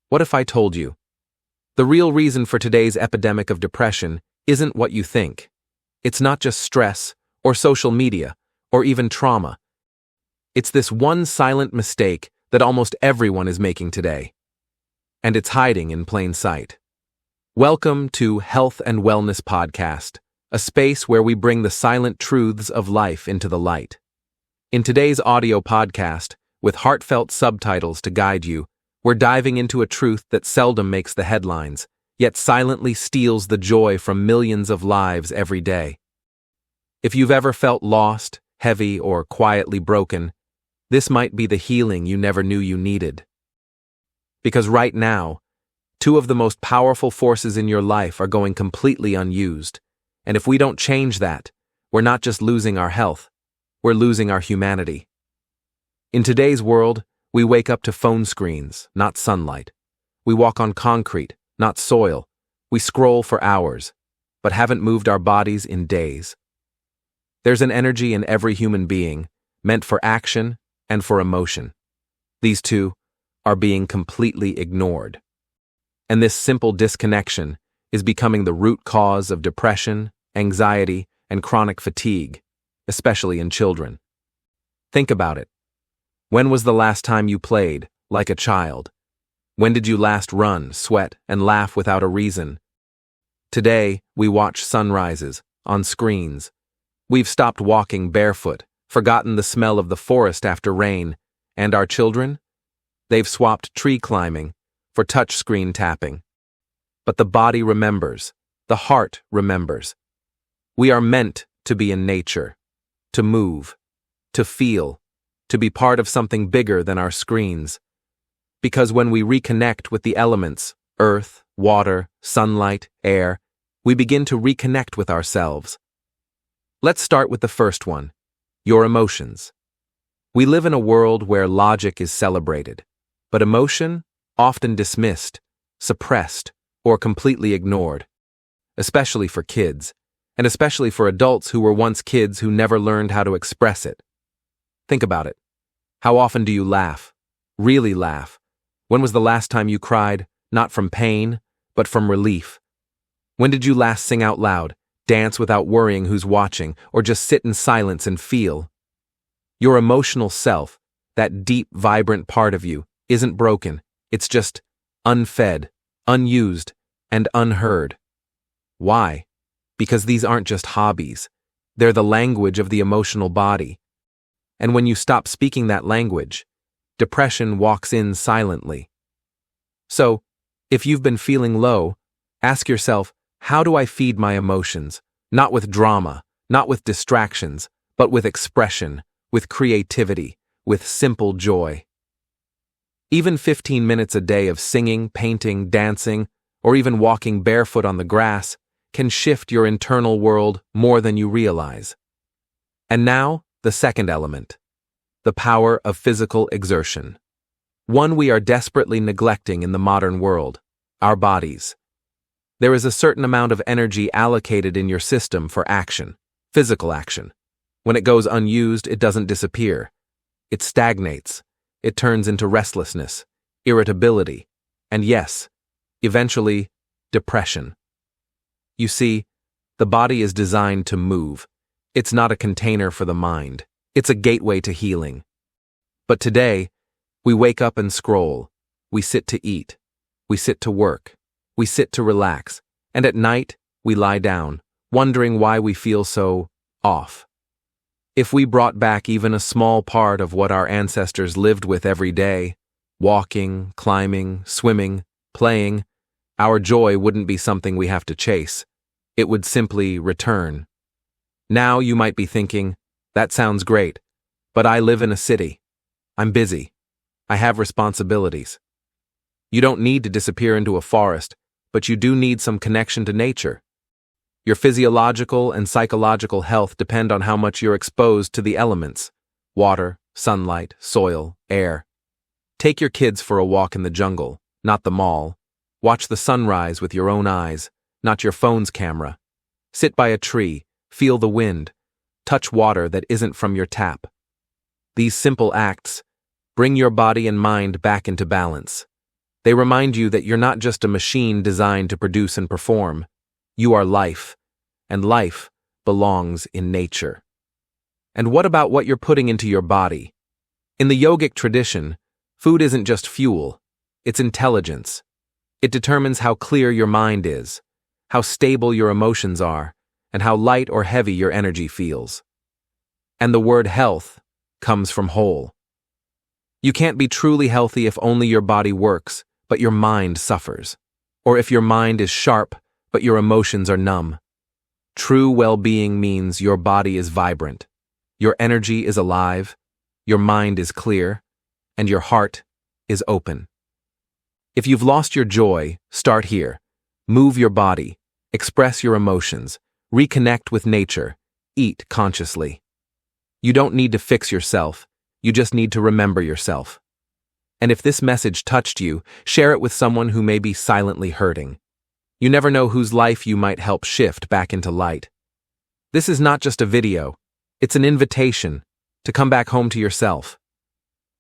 What if I told you? The real reason for today's epidemic of depression isn't what you think. It's not just stress, or social media, or even trauma. It's this one silent mistake that almost everyone is making today. And it's hiding in plain sight. Welcome to Health and Wellness Podcast, a space where we bring the silent truths of life into the light. In today's audio podcast, with heartfelt subtitles to guide you, we're diving into a truth that seldom makes the headlines, yet silently steals the joy from millions of lives every day. If you've ever felt lost, heavy, or quietly broken, this might be the healing you never knew you needed. Because right now, two of the most powerful forces in your life are going completely unused, and if we don't change that, we're not just losing our health, we're losing our humanity. In today's world, we wake up to phone screens, not sunlight. We walk on concrete, not soil. We scroll for hours, but haven't moved our bodies in days. There's an energy in every human being, meant for action and for emotion. These two are being completely ignored. And this simple disconnection is becoming the root cause of depression, anxiety, and chronic fatigue, especially in children. Think about it. When was the last time you played, like a child? When did you last run, sweat, and laugh without a reason? Today, we watch sunrises, on screens. We've stopped walking barefoot, forgotten the smell of the forest after rain, and our children? They've swapped tree climbing for touchscreen tapping. But the body remembers, the heart remembers. We are meant to be in nature, to move, to feel, to be part of something bigger than our screens. Because when we reconnect with the elements, earth, water, sunlight, air, we begin to reconnect with ourselves. Let's start with the first one, your emotions. We live in a world where logic is celebrated, but emotion often dismissed, suppressed, or completely ignored, especially for kids, and especially for adults who were once kids who never learned how to express it. Think about it. How often do you laugh? Really laugh? When was the last time you cried, not from pain, but from relief? When did you last sing out loud, dance without worrying who's watching, or just sit in silence and feel? Your emotional self, that deep, vibrant part of you, isn't broken. It's just unfed, unused, and unheard. Why? Because these aren't just hobbies. They're the language of the emotional body. And when you stop speaking that language, depression walks in silently. So, if you've been feeling low, ask yourself, how do I feed my emotions? Not with drama, not with distractions, but with expression, with creativity, with simple joy. Even 15 minutes a day of singing, painting, dancing, or even walking barefoot on the grass can shift your internal world more than you realize. And now, the second element, the power of physical exertion. One we are desperately neglecting in the modern world, our bodies. There is a certain amount of energy allocated in your system for action, physical action. When it goes unused, it doesn't disappear. It stagnates. It turns into restlessness, irritability, and yes, eventually, depression. You see, the body is designed to move. It's not a container for the mind. It's a gateway to healing. But today, we wake up and scroll. We sit to eat. We sit to work. We sit to relax. And at night, we lie down, wondering why we feel so off. If we brought back even a small part of what our ancestors lived with every day, walking, climbing, swimming, playing, our joy wouldn't be something we have to chase. It would simply return. Now you might be thinking, that sounds great, but I live in a city. I'm busy. I have responsibilities. You don't need to disappear into a forest, but you do need some connection to nature. Your physiological and psychological health depend on how much you're exposed to the elements: water, sunlight, soil, air. Take your kids for a walk in the jungle, not the mall. Watch the sunrise with your own eyes, not your phone's camera. Sit by a tree, feel the wind, touch water that isn't from your tap. These simple acts bring your body and mind back into balance. They remind you that you're not just a machine designed to produce and perform. You are life, and life belongs in nature. And what about what you're putting into your body? In the yogic tradition, food isn't just fuel, it's intelligence. It determines how clear your mind is, how stable your emotions are, and how light or heavy your energy feels. And the word health comes from whole. You can't be truly healthy if only your body works, but your mind suffers. Or if your mind is sharp, but your emotions are numb. True well-being means your body is vibrant, your energy is alive, your mind is clear, and your heart is open. If you've lost your joy, start here. Move your body, express your emotions, reconnect with nature, eat consciously. You don't need to fix yourself, you just need to remember yourself. And if this message touched you, share it with someone who may be silently hurting. You never know whose life you might help shift back into light. This is not just a video, it's an invitation to come back home to yourself.